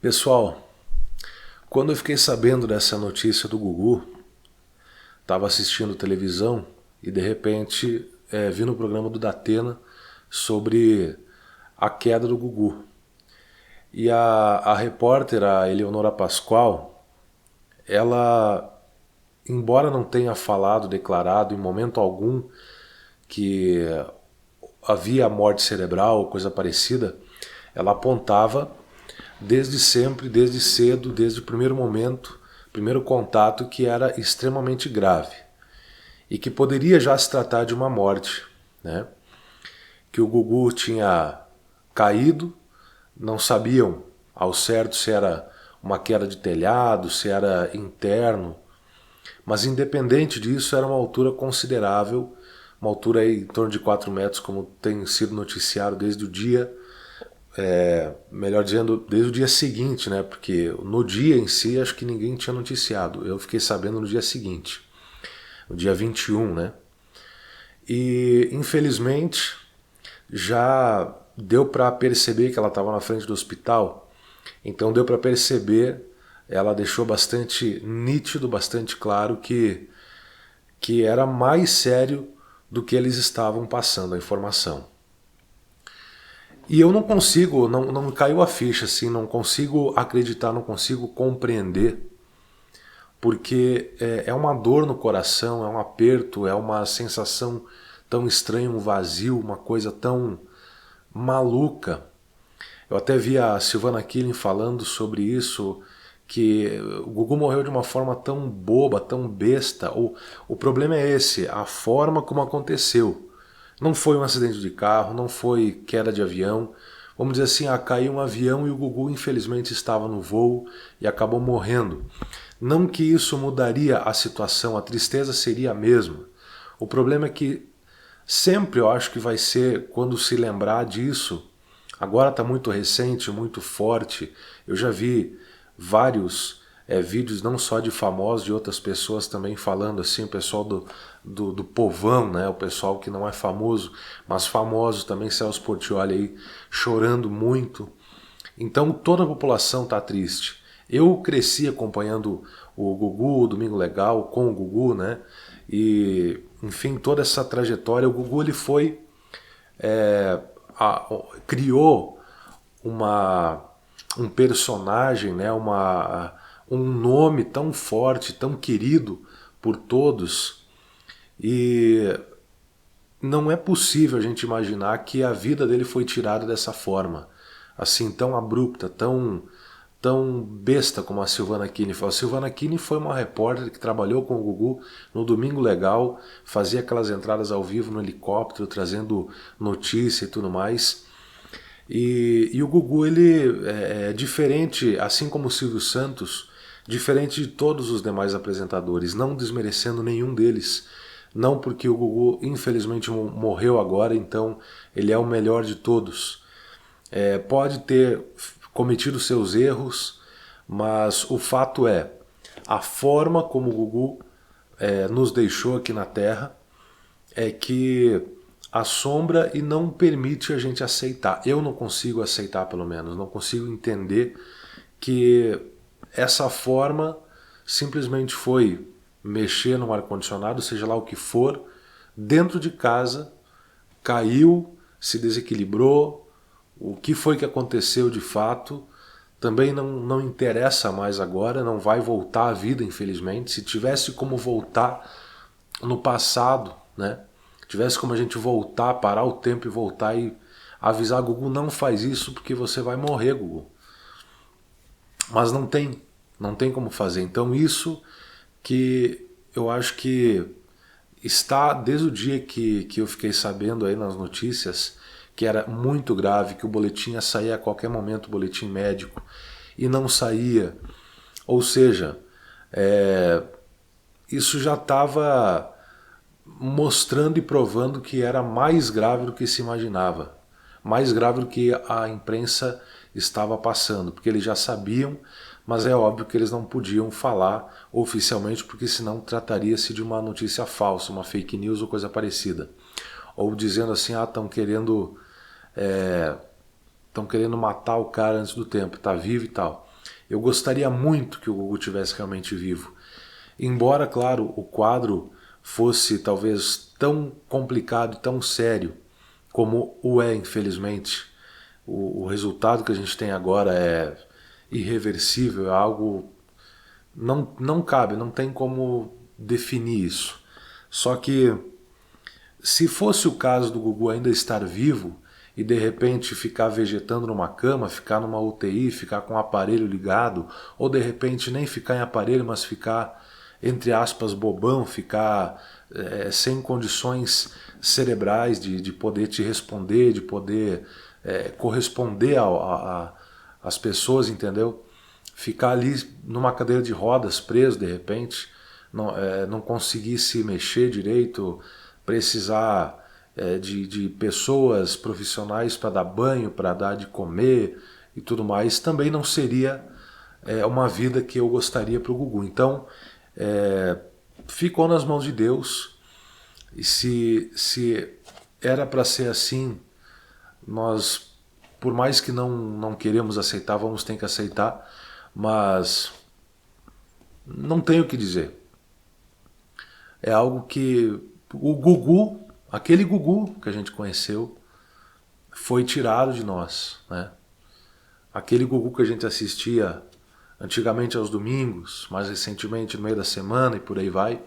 Pessoal, quando eu fiquei sabendo dessa notícia do Gugu, estava assistindo televisão e de repente vi no programa do Datena sobre a queda do Gugu. E a repórter, a Eleonora Pascoal, ela, embora não tenha falado, declarado em momento algum que havia morte cerebral ou coisa parecida, ela apontava desde sempre, desde cedo, desde o primeiro momento, primeiro contato, que era extremamente grave e que poderia já se tratar de uma morte, né? Que o Gugu tinha caído, não sabiam ao certo se era uma queda de telhado, se era interno, mas independente disso era uma altura considerável, uma altura aí em torno de 4 metros, como tem sido noticiado desde o dia, melhor dizendo, desde o dia seguinte, né? Porque no dia em si acho que ninguém tinha noticiado. Eu fiquei sabendo no dia seguinte, no dia 21, né? E infelizmente já deu para perceber que ela estava na frente do hospital. Então deu para perceber, ela deixou bastante nítido, bastante claro que era mais sério do que eles estavam passando a informação. E eu não consigo, não caiu a ficha, assim, não consigo acreditar, não consigo compreender, porque é uma dor no coração, é um aperto, é uma sensação tão estranha, um vazio, uma coisa tão maluca. Eu até vi a Silvana Killing falando sobre isso, que o Gugu morreu de uma forma tão boba, tão besta. O problema é esse, a forma como aconteceu. Não foi um acidente de carro, não foi queda de avião. Vamos dizer assim, caiu um avião e o Gugu infelizmente estava no voo e acabou morrendo. Não que isso mudaria a situação, a tristeza seria a mesma. O problema é que sempre eu acho que vai ser, quando se lembrar disso, agora está muito recente, muito forte. Eu já vi vários vídeos, não só de famosos, de outras pessoas também falando assim, o pessoal do povão, né, o pessoal que não é famoso, mas famosos também, Celso Portiolli aí chorando muito. Então toda a população está triste. Eu cresci acompanhando o Gugu, o Domingo Legal, com o Gugu, né? E, enfim, toda essa trajetória. O Gugu ele foi criou um personagem, né, um nome tão forte, tão querido por todos, e não é possível a gente imaginar que a vida dele foi tirada dessa forma, assim, tão abrupta, tão besta como a Silvana Killing foi. A Silvana Killing foi uma repórter que trabalhou com o Gugu no Domingo Legal, fazia aquelas entradas ao vivo no helicóptero, trazendo notícia e tudo mais. E o Gugu, ele é diferente, assim como o Silvio Santos, diferente de todos os demais apresentadores, não desmerecendo nenhum deles. Não porque o Gugu infelizmente morreu agora, então ele é o melhor de todos. Pode ter cometido seus erros, mas o fato é, a forma como o Gugu nos deixou aqui na Terra é que assombra e não permite a gente aceitar. Eu não consigo aceitar, pelo menos, não consigo entender que essa forma simplesmente foi mexer no ar-condicionado, seja lá o que for, dentro de casa, caiu, se desequilibrou. O que foi que aconteceu de fato também não interessa mais agora, não vai voltar à vida, infelizmente. Se tivesse como voltar no passado, né? Tivesse como a gente voltar, parar o tempo e voltar e avisar: Gugu, não faz isso porque você vai morrer, Gugu. Mas não tem como fazer. Então isso que eu acho que está desde o dia que eu fiquei sabendo aí nas notícias que era muito grave, que o boletim ia sair a qualquer momento, o boletim médico, e não saía. Ou seja, isso já estava mostrando e provando que era mais grave do que se imaginava, mais grave do que a imprensa estava passando, porque eles já sabiam, mas é óbvio que eles não podiam falar oficialmente, porque senão trataria-se de uma notícia falsa, uma fake news ou coisa parecida, ou dizendo assim, estão querendo matar o cara antes do tempo, tá vivo e tal. Eu gostaria muito que o Gugu tivesse realmente vivo. Embora, claro, o quadro fosse talvez tão complicado, tão sério, como o é, infelizmente. O resultado que a gente tem agora é irreversível, é algo... Não cabe, não tem como definir isso. Só que, se fosse o caso do Gugu ainda estar vivo e de repente ficar vegetando numa cama, ficar numa UTI, ficar com o aparelho ligado, ou de repente nem ficar em aparelho, mas ficar, entre aspas, bobão, ficar sem condições cerebrais de poder te responder, de poder corresponder às pessoas, entendeu? Ficar ali numa cadeira de rodas, preso de repente, não conseguir se mexer direito, precisar de pessoas profissionais para dar banho, para dar de comer e tudo mais, também não seria uma vida que eu gostaria para o Gugu. Então, ficou nas mãos de Deus, e se era para ser assim, nós, por mais que não queremos aceitar, vamos ter que aceitar, mas não tenho o que dizer. É algo que o Gugu, aquele Gugu que a gente conheceu, foi tirado de nós, né? Aquele Gugu que a gente assistia antigamente aos domingos, mais recentemente no meio da semana e por aí vai.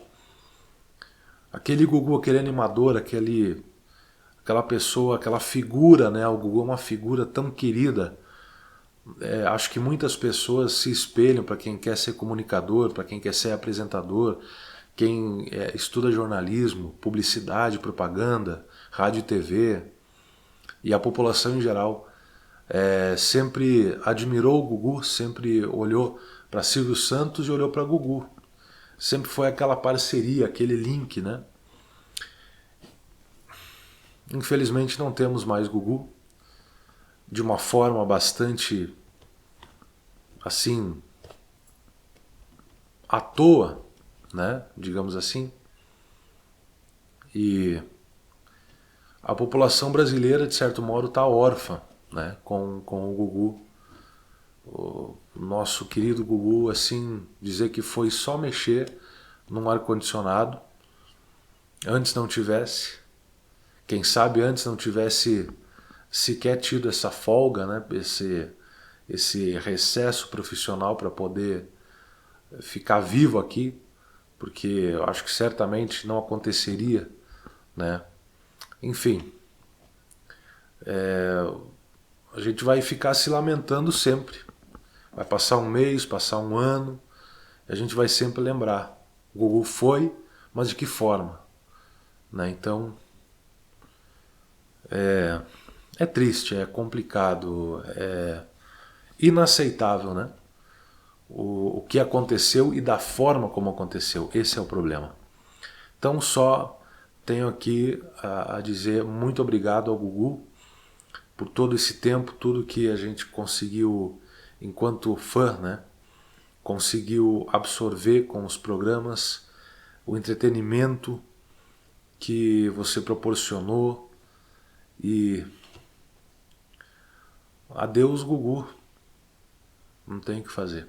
Aquele Gugu, aquele animador, aquela pessoa, aquela figura, né? O Gugu é uma figura tão querida. Acho que muitas pessoas se espelham para quem quer ser comunicador, para quem quer ser apresentador, quem estuda jornalismo, publicidade, propaganda, rádio e TV, e a população em geral sempre admirou o Gugu, sempre olhou para Silvio Santos e olhou para Gugu. Sempre foi aquela parceria, aquele link, né? Infelizmente não temos mais Gugu, de uma forma bastante assim à toa, né? Digamos assim. E a população brasileira, de certo modo, está órfã, né? Com o Gugu. O nosso querido Gugu, assim, dizer que foi só mexer num ar-condicionado, antes não tivesse, quem sabe antes não tivesse sequer tido essa folga, né? Esse recesso profissional para poder ficar vivo aqui, porque eu acho que certamente não aconteceria, né? Enfim, a gente vai ficar se lamentando sempre. Vai passar um mês, passar um ano, e a gente vai sempre lembrar. O Gugu foi, mas de que forma? Né? Então, é triste, é complicado, é inaceitável, né? O que aconteceu e da forma como aconteceu. Esse é o problema. Então só tenho aqui a dizer muito obrigado ao Gugu por todo esse tempo, tudo que a gente conseguiu enquanto fã, né? Conseguiu absorver com os programas, o entretenimento que você proporcionou, e adeus Gugu, não tem o que fazer.